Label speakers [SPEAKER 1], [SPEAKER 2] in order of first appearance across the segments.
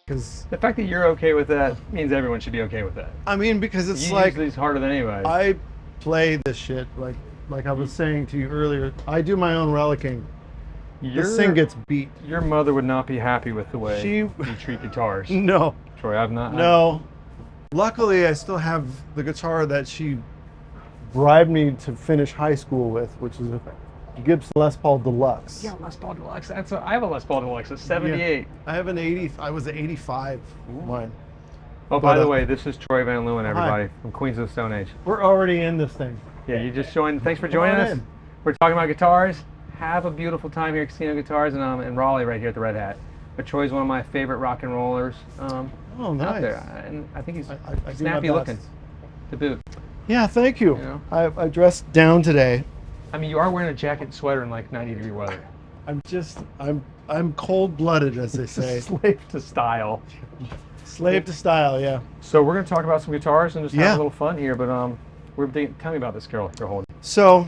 [SPEAKER 1] Because
[SPEAKER 2] The fact that you're okay with that means everyone should be okay with that.
[SPEAKER 1] I mean, because it's
[SPEAKER 2] You
[SPEAKER 1] like
[SPEAKER 2] use these harder than anybody.
[SPEAKER 1] I play this shit like I was saying to you earlier. I do my own relicking. This thing gets beat.
[SPEAKER 2] Your mother would not be happy with the way
[SPEAKER 1] She-
[SPEAKER 2] you treat guitars.
[SPEAKER 1] No,
[SPEAKER 2] Troy, I've not.
[SPEAKER 1] no. Luckily, I still have the guitar that she bribed me to finish high school with, which is a Gibson Les Paul Deluxe.
[SPEAKER 2] Yeah, Les Paul Deluxe. I have a Les Paul Deluxe. It's 78.
[SPEAKER 1] Yeah. I have an 80. I was an 85. Mine.
[SPEAKER 2] Oh, by
[SPEAKER 1] But,
[SPEAKER 2] the way, this is Troy Van Leeuwen, everybody, from Queens of the Stone Age.
[SPEAKER 1] We're already in this thing.
[SPEAKER 2] Yeah, you just joined. Thanks for joining
[SPEAKER 1] on
[SPEAKER 2] us.
[SPEAKER 1] in.
[SPEAKER 2] We're talking about guitars. Have a beautiful time here at Casino Guitars in Raleigh, right here at the Red Hat. But Troy's one of my favorite rock and rollers
[SPEAKER 1] Oh,
[SPEAKER 2] out
[SPEAKER 1] nice.
[SPEAKER 2] there, and I think he's
[SPEAKER 1] I do my
[SPEAKER 2] snappy
[SPEAKER 1] best.
[SPEAKER 2] looking to boot.
[SPEAKER 1] Yeah, thank you.
[SPEAKER 2] You know?
[SPEAKER 1] I dressed down today.
[SPEAKER 2] I mean, you are wearing a jacket and sweater in like 90-degree weather.
[SPEAKER 1] I'm cold-blooded, as they say.
[SPEAKER 2] Slave to style.
[SPEAKER 1] Slave to style, yeah.
[SPEAKER 2] So we're going to talk about some guitars and just have
[SPEAKER 1] Yeah.
[SPEAKER 2] a little fun here. But tell me about this girl you're holding.
[SPEAKER 1] So,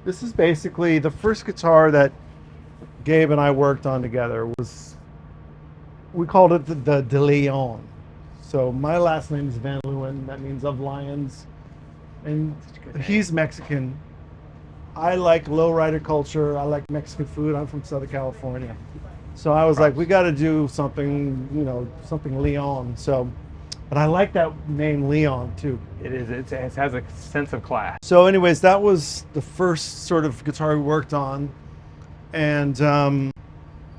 [SPEAKER 1] this is basically the first guitar that Gabe and I worked on together. We called it the De Leon. So my last name is Van Leeuwen. That means of lions, and he's Mexican. I like lowrider culture. I like Mexican food. I'm from Southern California. So I was like, we got to do something, something Leon. So, but I like that name Leon too.
[SPEAKER 2] It has a sense of class.
[SPEAKER 1] So anyways, that was the first sort of guitar we worked on. And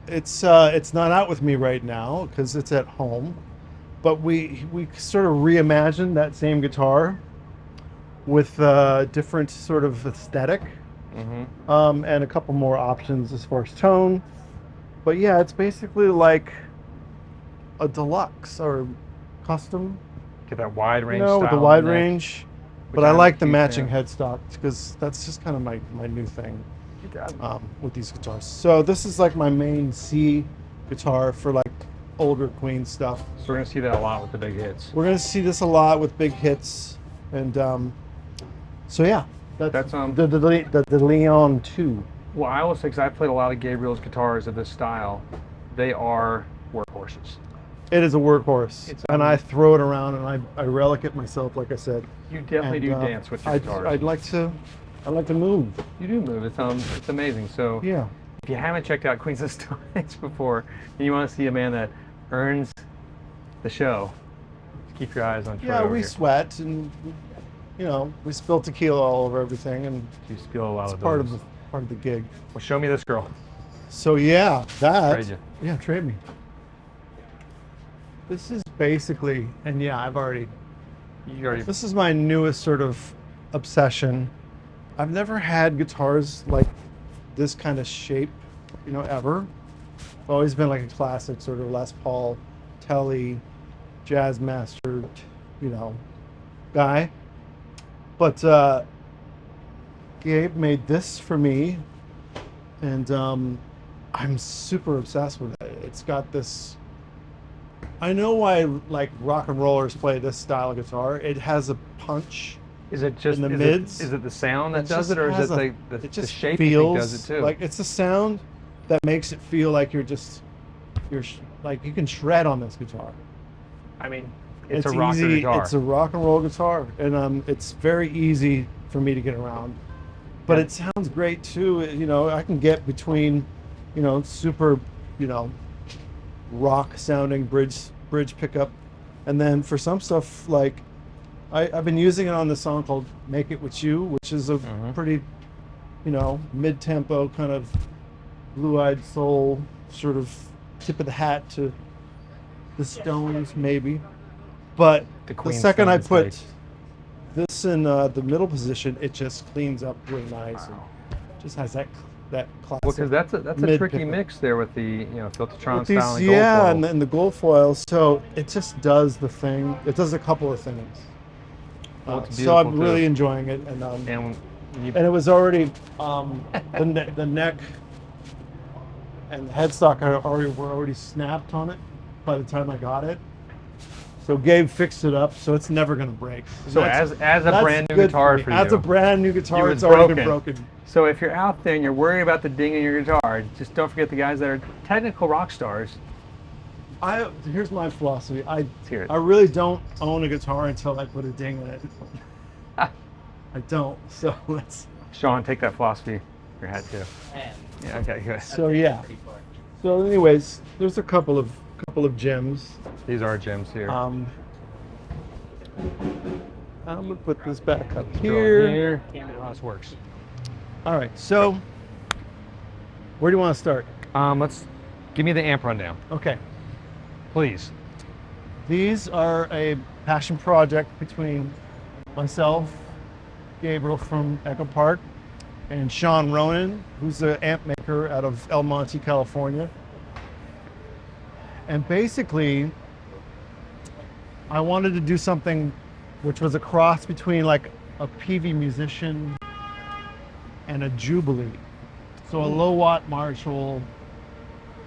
[SPEAKER 1] it's not out with me right now because it's at home. But we sort of reimagined that same guitar with a different sort of aesthetic. And a couple more options as far as tone. But yeah, it's basically like a deluxe or custom.
[SPEAKER 2] Get that wide range
[SPEAKER 1] with the
[SPEAKER 2] style
[SPEAKER 1] wide
[SPEAKER 2] neck,
[SPEAKER 1] range.
[SPEAKER 2] which
[SPEAKER 1] But I
[SPEAKER 2] I'm a
[SPEAKER 1] like the
[SPEAKER 2] huge
[SPEAKER 1] matching
[SPEAKER 2] fan.
[SPEAKER 1] headstock because that's just kind of my new thing
[SPEAKER 2] Yeah.
[SPEAKER 1] with these guitars. So this is like my main C guitar for like older Queen stuff.
[SPEAKER 2] So we're going to see that a lot with the big hits.
[SPEAKER 1] We're gonna see this a lot with big hits, and so yeah,
[SPEAKER 2] That's,
[SPEAKER 1] the Leon 2.
[SPEAKER 2] Well, I always say, because I've played a lot of Gabriel's guitars of this style, they are workhorses.
[SPEAKER 1] It is a workhorse,
[SPEAKER 2] It's,
[SPEAKER 1] and I throw it around and I relic it myself, like I said.
[SPEAKER 2] You definitely do
[SPEAKER 1] And,
[SPEAKER 2] dance with your guitars.
[SPEAKER 1] I'd like to move.
[SPEAKER 2] You do move. It's amazing. So
[SPEAKER 1] Yeah.
[SPEAKER 2] if you haven't checked out Queens of Stone Age before, and you want to see a man that earns the show, keep your eyes on Troy.
[SPEAKER 1] Yeah,
[SPEAKER 2] over
[SPEAKER 1] we
[SPEAKER 2] here.
[SPEAKER 1] sweat and we spill tequila all over everything, and
[SPEAKER 2] You spill a lot
[SPEAKER 1] it's
[SPEAKER 2] of
[SPEAKER 1] part
[SPEAKER 2] those.
[SPEAKER 1] of the gig.
[SPEAKER 2] Well, show me this girl.
[SPEAKER 1] So yeah, that.
[SPEAKER 2] Trade you.
[SPEAKER 1] Yeah, trade me. This is basically, and yeah,
[SPEAKER 2] You already.
[SPEAKER 1] this is my newest sort of obsession. I've never had guitars like this kind of shape, ever. I've always been like a classic sort of Les Paul, Telly, Jazz Master, guy. But Gabe made this for me, and I'm super obsessed with it. It's got this. I know why like rock and rollers play this style of guitar. It has a punch.
[SPEAKER 2] Is it just
[SPEAKER 1] in the
[SPEAKER 2] is
[SPEAKER 1] mids.
[SPEAKER 2] Is it the sound that
[SPEAKER 1] It
[SPEAKER 2] does
[SPEAKER 1] just
[SPEAKER 2] it, or is
[SPEAKER 1] has
[SPEAKER 2] it
[SPEAKER 1] it
[SPEAKER 2] the
[SPEAKER 1] just
[SPEAKER 2] shape
[SPEAKER 1] feels
[SPEAKER 2] you think does it too?
[SPEAKER 1] like it's the sound that makes it feel like you're like you can shred on this guitar.
[SPEAKER 2] I mean, it's a rocker
[SPEAKER 1] easy.
[SPEAKER 2] guitar.
[SPEAKER 1] It's a rock and roll guitar, and it's very easy for me to get around. But
[SPEAKER 2] Yeah.
[SPEAKER 1] it sounds great too. I can get between, super, rock sounding bridge pickup, and then for some stuff like I've been using it on the song called "Make It With You," which is a pretty, mid-tempo kind of blue-eyed soul sort of tip of the hat to the Stones maybe. But
[SPEAKER 2] The
[SPEAKER 1] the
[SPEAKER 2] Queen
[SPEAKER 1] second I
[SPEAKER 2] Stones
[SPEAKER 1] put
[SPEAKER 2] days.
[SPEAKER 1] this in the middle position, it just cleans up really nice and just has that classic.
[SPEAKER 2] Well, because that's a
[SPEAKER 1] mid
[SPEAKER 2] tricky
[SPEAKER 1] pickup.
[SPEAKER 2] mix there with the Filtertron
[SPEAKER 1] With these,
[SPEAKER 2] style and
[SPEAKER 1] yeah,
[SPEAKER 2] gold
[SPEAKER 1] and
[SPEAKER 2] foil.
[SPEAKER 1] the gold foil. So it just does the thing. It does a couple of things.
[SPEAKER 2] Well, it's
[SPEAKER 1] So I'm
[SPEAKER 2] beautiful, too.
[SPEAKER 1] really enjoying it, and
[SPEAKER 2] And you,
[SPEAKER 1] it was already the neck and the headstock were already snapped on it by the time I got it. So Gabe fixed it up, so it's never going to break.
[SPEAKER 2] So as a brand new guitar for you.
[SPEAKER 1] As a brand new guitar,
[SPEAKER 2] it's
[SPEAKER 1] it's already been broken.
[SPEAKER 2] So if you're out there and you're worried about the ding in your guitar, just don't forget the guys that are technical rock stars.
[SPEAKER 1] Here's my philosophy.
[SPEAKER 2] Let's hear it.
[SPEAKER 1] I really don't own a guitar until I put a ding in it. I don't. So let's.
[SPEAKER 2] Sean, take that philosophy. Your hat too. Yeah. Okay. Good.
[SPEAKER 1] So yeah. So anyways, there's a couple of gems.
[SPEAKER 2] These are gems here.
[SPEAKER 1] I'm gonna put this back up
[SPEAKER 2] Here.
[SPEAKER 1] here.
[SPEAKER 2] How this works.
[SPEAKER 1] All right. So where do you want to start?
[SPEAKER 2] Let's give me the amp rundown,
[SPEAKER 1] Okay.
[SPEAKER 2] please.
[SPEAKER 1] These are a passion project between myself, Gabriel from Echopark, and Sean Ronan, who's an amp maker out of El Monte, California. And basically, I wanted to do something which was a cross between like a PV musician and a Jubilee. So a low watt Marshall.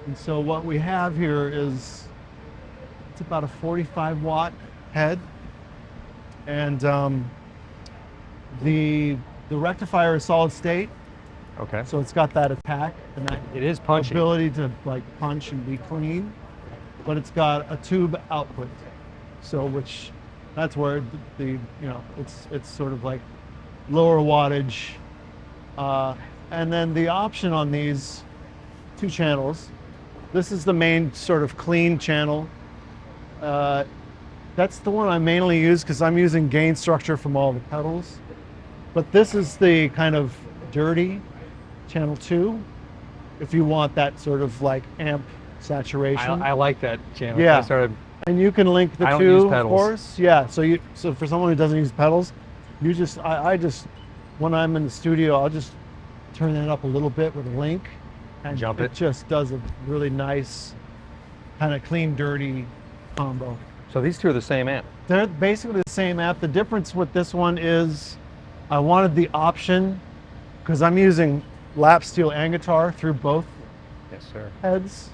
[SPEAKER 1] And so what we have here is, it's about a 45 watt head. And the rectifier is solid state.
[SPEAKER 2] Okay.
[SPEAKER 1] So it's got that attack and that
[SPEAKER 2] It is punchy.
[SPEAKER 1] ability to like punch and be clean, but it's got a tube output. So that's where it's sort of like lower wattage. And then the option on these two channels, this is the main sort of clean channel. That's the one I mainly use because I'm using gain structure from all the pedals. But this is the kind of dirty channel 2, if you want that sort of like amp saturation.
[SPEAKER 2] I like that channel.
[SPEAKER 1] Yeah. And you can link the
[SPEAKER 2] I don't
[SPEAKER 1] two,
[SPEAKER 2] use
[SPEAKER 1] of
[SPEAKER 2] pedals.
[SPEAKER 1] course. Yeah. So for someone who doesn't use pedals, I just when I'm in the studio, I'll just turn that up a little bit with a link, and
[SPEAKER 2] Jump it.
[SPEAKER 1] just does a really nice kind of clean, dirty combo.
[SPEAKER 2] So these two are the same amp.
[SPEAKER 1] They're basically the same amp. The difference with this one is I wanted the option, because I'm using lap steel and guitar through both
[SPEAKER 2] Yes, sir.
[SPEAKER 1] heads.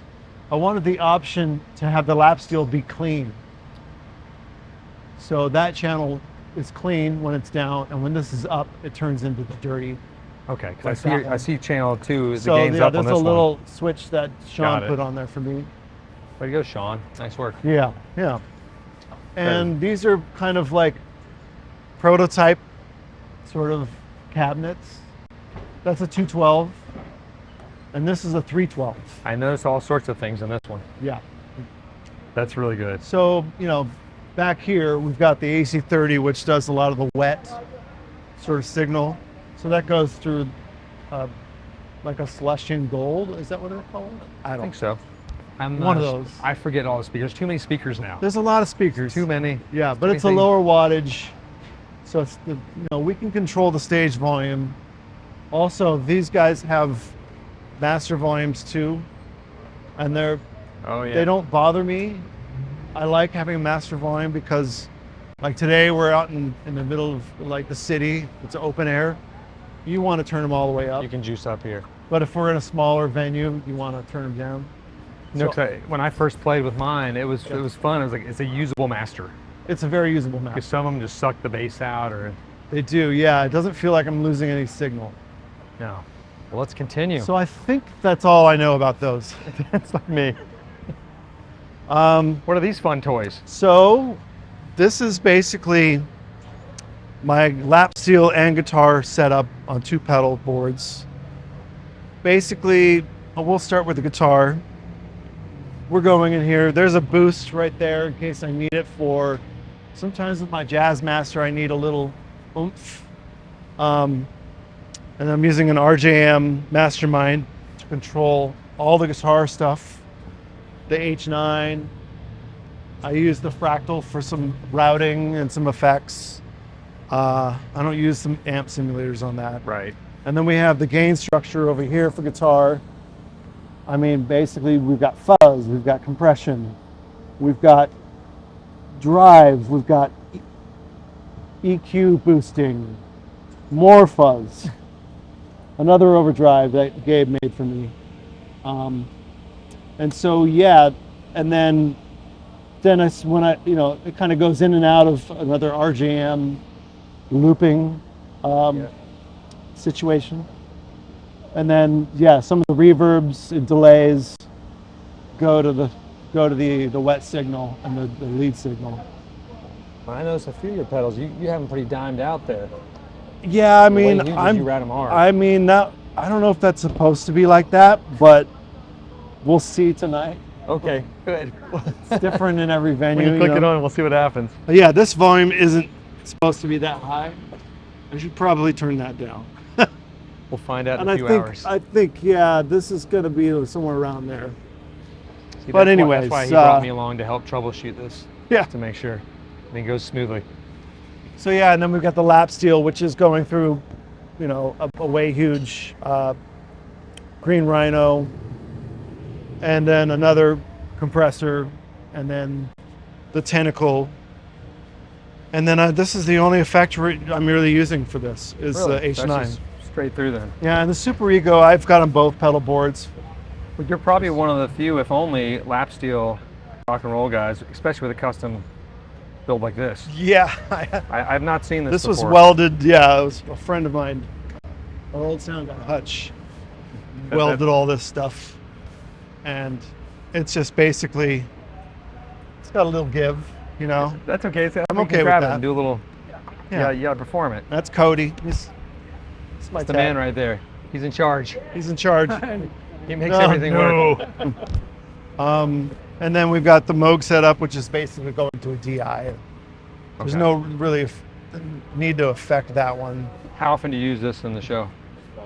[SPEAKER 1] I wanted the option to have the lap steel be clean. So that channel is clean when it's down, and when this is up, it turns into the dirty.
[SPEAKER 2] Okay,
[SPEAKER 1] Like
[SPEAKER 2] because
[SPEAKER 1] that
[SPEAKER 2] I
[SPEAKER 1] one.
[SPEAKER 2] see channel 2 is the
[SPEAKER 1] So
[SPEAKER 2] gain's
[SPEAKER 1] yeah,
[SPEAKER 2] up on
[SPEAKER 1] there's
[SPEAKER 2] this
[SPEAKER 1] a
[SPEAKER 2] one.
[SPEAKER 1] little switch that Sean
[SPEAKER 2] Got it.
[SPEAKER 1] put on there for me.
[SPEAKER 2] Way to go, Sean. Nice work.
[SPEAKER 1] Yeah, yeah. And these are kind of like prototype sort of cabinets. That's a 212, and this is a 312.
[SPEAKER 2] I noticed all sorts of things in this one.
[SPEAKER 1] Yeah.
[SPEAKER 2] That's really good.
[SPEAKER 1] So, back here we've got the AC30, which does a lot of the wet sort of signal. So that goes through like a Celestian Gold. Is that what they're called?
[SPEAKER 2] I think so. I'm
[SPEAKER 1] One
[SPEAKER 2] not-
[SPEAKER 1] of those.
[SPEAKER 2] I forget all the speakers. Too many speakers now.
[SPEAKER 1] There's a lot of speakers.
[SPEAKER 2] Too many.
[SPEAKER 1] Yeah, but
[SPEAKER 2] Too
[SPEAKER 1] it's a
[SPEAKER 2] many
[SPEAKER 1] lower wattage, so it's we can control the stage volume. Also, these guys have master volumes too, and
[SPEAKER 2] Oh yeah.
[SPEAKER 1] they don't bother me. I like having a master volume because, like today, we're out in the middle of like the city. It's open air. You want to turn them all the way up,
[SPEAKER 2] You can juice up here.
[SPEAKER 1] but if we're in a smaller venue, you want to turn them down.
[SPEAKER 2] No,
[SPEAKER 1] So-
[SPEAKER 2] 'cause when I first played with mine, it was fun. It was like it's a usable master.
[SPEAKER 1] It's a very usable master.
[SPEAKER 2] Because some of them just suck the bass out, or
[SPEAKER 1] They do, yeah. It doesn't feel like I'm losing any signal.
[SPEAKER 2] no. Well, let's continue.
[SPEAKER 1] So I think that's all I know about those.
[SPEAKER 2] That's like me.
[SPEAKER 1] Um,
[SPEAKER 2] What are these fun toys?
[SPEAKER 1] so this is basically my lap steel and guitar setup on 2 pedal boards. Basically, we'll start with the guitar. We're going in here. There's a boost right there in case I need it for, sometimes with my Jazz Master, I need a little oomph. And I'm using an RJM Mastermind to control all the guitar stuff. The H9. I use the Fractal for some routing and some effects. I don't use some amp simulators on that.
[SPEAKER 2] Right.
[SPEAKER 1] And then we have the gain structure over here for guitar. I mean, basically we've got fuzz, we've got compression, we've got drive, we've got EQ boosting, more fuzz, another overdrive that Gabe made for me. And so, yeah, and then then when I, it kind of goes in and out of another RJM looping situation. And then, some of the reverbs and delays go to the wet signal and the lead signal.
[SPEAKER 2] I noticed a few of your pedals. You have them pretty dimed out there.
[SPEAKER 1] Yeah, I mean,
[SPEAKER 2] you rat them hard.
[SPEAKER 1] I mean, I don't know if that's supposed to be like that, but we'll see tonight.
[SPEAKER 2] Okay, good.
[SPEAKER 1] It's different in every venue.
[SPEAKER 2] When you click it on, we'll see what happens.
[SPEAKER 1] But yeah, this volume isn't supposed to be that high. I should probably turn that down.
[SPEAKER 2] We'll find out in
[SPEAKER 1] and
[SPEAKER 2] a few hours.
[SPEAKER 1] I think, this is going to be somewhere around there.
[SPEAKER 2] See,
[SPEAKER 1] but anyways,
[SPEAKER 2] that's why he brought me along to help troubleshoot this.
[SPEAKER 1] Yeah.
[SPEAKER 2] To make sure everything goes smoothly.
[SPEAKER 1] So and then we've got the lap steel, which is going through, a way huge green rhino, and then another compressor, and then the tentacle. And then this is the only effect I'm really using for this is the H9.
[SPEAKER 2] That's just straight through then.
[SPEAKER 1] Yeah, and the Super Ego, I've got on both pedal boards.
[SPEAKER 2] Well, you're probably one of the few, if only, lap steel rock and roll guys, especially with a custom build like this.
[SPEAKER 1] Yeah.
[SPEAKER 2] I've not seen this
[SPEAKER 1] This
[SPEAKER 2] before.
[SPEAKER 1] was welded, it was a friend of mine, our old sound guy, Hutch, welded all this stuff. And it's just basically, it's got a little give,
[SPEAKER 2] That's okay. So
[SPEAKER 1] I'm
[SPEAKER 2] you
[SPEAKER 1] okay
[SPEAKER 2] can grab
[SPEAKER 1] with
[SPEAKER 2] it
[SPEAKER 1] that.
[SPEAKER 2] and do a little,
[SPEAKER 1] Yeah.
[SPEAKER 2] you gotta perform it.
[SPEAKER 1] That's Cody. He's my
[SPEAKER 2] That's the
[SPEAKER 1] tech.
[SPEAKER 2] man right there. He's in charge.
[SPEAKER 1] He's in charge.
[SPEAKER 2] He makes everything work.
[SPEAKER 1] And then we've got the Moog setup, which is basically going to a DI. There's
[SPEAKER 2] Okay.
[SPEAKER 1] no really need to affect that one.
[SPEAKER 2] How often do you use this in the show?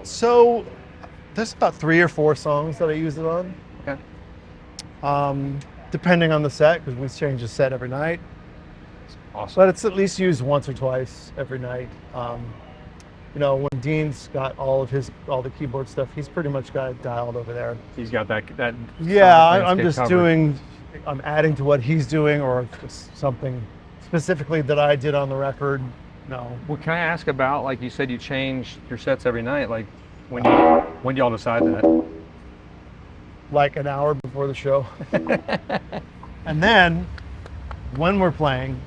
[SPEAKER 1] So there's about 3 or 4 songs that I use it on.
[SPEAKER 2] Okay.
[SPEAKER 1] Depending on the set, because we change the set every night.
[SPEAKER 2] Awesome.
[SPEAKER 1] But it's at least used once or twice every night. When Dean's got all the keyboard stuff, he's pretty much got it dialed over there.
[SPEAKER 2] He's got that.
[SPEAKER 1] Yeah, I'm
[SPEAKER 2] landscape
[SPEAKER 1] just
[SPEAKER 2] covered.
[SPEAKER 1] I'm adding to what he's doing, or just something specifically that I did on the record. No.
[SPEAKER 2] Well, can I ask about, like you said, you change your sets every night. Like, when do y'all decide that?
[SPEAKER 1] Like an hour before the show. And then, when we're playing,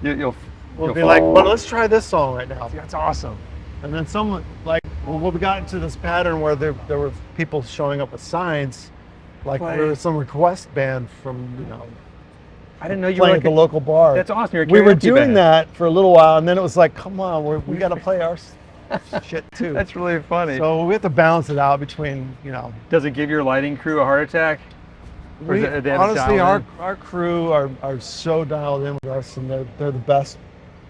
[SPEAKER 2] We'll
[SPEAKER 1] be like, well, let's try this song right now.
[SPEAKER 2] That's awesome.
[SPEAKER 1] And then someone, we got into this pattern where there were people showing up with signs, like there was some request band from,
[SPEAKER 2] I didn't know you
[SPEAKER 1] playing
[SPEAKER 2] were
[SPEAKER 1] at the local bar.
[SPEAKER 2] That's awesome. You're a
[SPEAKER 1] We were
[SPEAKER 2] karaoke
[SPEAKER 1] doing
[SPEAKER 2] band.
[SPEAKER 1] that for a little while, and then it was like, come on, we got to play our shit too.
[SPEAKER 2] That's really funny.
[SPEAKER 1] So we have to balance it out between,
[SPEAKER 2] Does it give your lighting crew a heart attack? Or is it- they have it
[SPEAKER 1] honestly,
[SPEAKER 2] dialed
[SPEAKER 1] our crew are so dialed in with us, and they're the best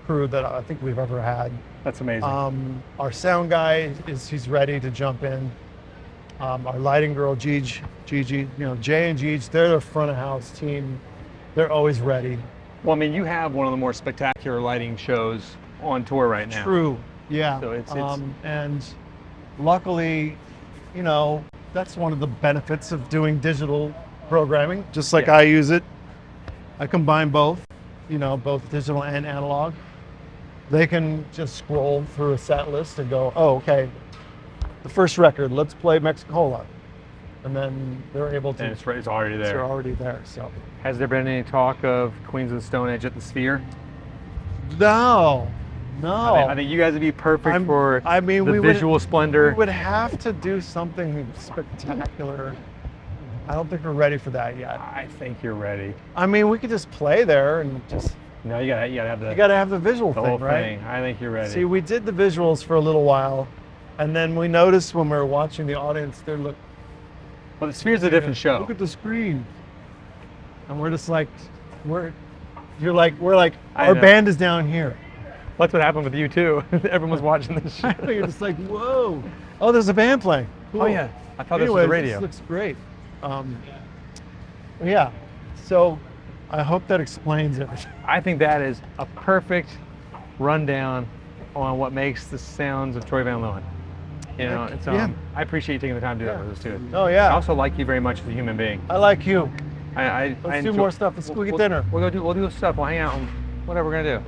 [SPEAKER 1] crew that I think we've ever had.
[SPEAKER 2] That's amazing.
[SPEAKER 1] Our sound guy he's ready to jump in. Our lighting girl, Gigi, Jay and Gigi, they're the front of house team. They're always ready.
[SPEAKER 2] Well, I mean, you have one of the more spectacular lighting shows on tour right now.
[SPEAKER 1] True, yeah.
[SPEAKER 2] So it's
[SPEAKER 1] and luckily, that's one of the benefits of doing digital programming. Just like I use it, I combine both, both digital and analog. They can just scroll through a set list and go, oh, okay, the first record, let's play Mexicola. And then they're able to.
[SPEAKER 2] And it's already there.
[SPEAKER 1] They're already there. So.
[SPEAKER 2] Has there been any talk of Queens of the Stone Age at the Sphere?
[SPEAKER 1] No.
[SPEAKER 2] I think you guys would be perfect for the visual splendor.
[SPEAKER 1] We would have to do something spectacular. I don't think we're ready for that yet.
[SPEAKER 2] I think you're ready.
[SPEAKER 1] I mean, we could just play there and just.
[SPEAKER 2] No, you gotta have the.
[SPEAKER 1] You gotta have the visual
[SPEAKER 2] the
[SPEAKER 1] thing,
[SPEAKER 2] whole
[SPEAKER 1] right?
[SPEAKER 2] thing. I think you're ready.
[SPEAKER 1] See, we did the visuals for a little while, and then we noticed when we were watching the audience, they're
[SPEAKER 2] Well, the Sphere's a different show.
[SPEAKER 1] Look at the screen, and we're just like, we're like,
[SPEAKER 2] I
[SPEAKER 1] our
[SPEAKER 2] know.
[SPEAKER 1] band is down here.
[SPEAKER 2] That's what happened with you too. Everyone was watching this show.
[SPEAKER 1] You're just like, whoa! Oh, there's a band playing. Cool.
[SPEAKER 2] Oh yeah, I thought this was
[SPEAKER 1] Anyways,
[SPEAKER 2] the radio.
[SPEAKER 1] This looks great. Yeah. So, I hope that explains everything.
[SPEAKER 2] I think that is a perfect rundown on what makes the sounds of Troy Van Leeuwen. It's I appreciate you taking the time to do that with us too.
[SPEAKER 1] Oh yeah.
[SPEAKER 2] I also like you very much as a human being.
[SPEAKER 1] I like you.
[SPEAKER 2] I
[SPEAKER 1] Let's do
[SPEAKER 2] enjoy-
[SPEAKER 1] more stuff. Let's go get dinner.
[SPEAKER 2] We'll do stuff. We'll hang out and whatever we're gonna do.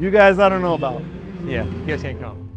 [SPEAKER 1] You guys, I don't know about.
[SPEAKER 2] Yeah, you guys can't come.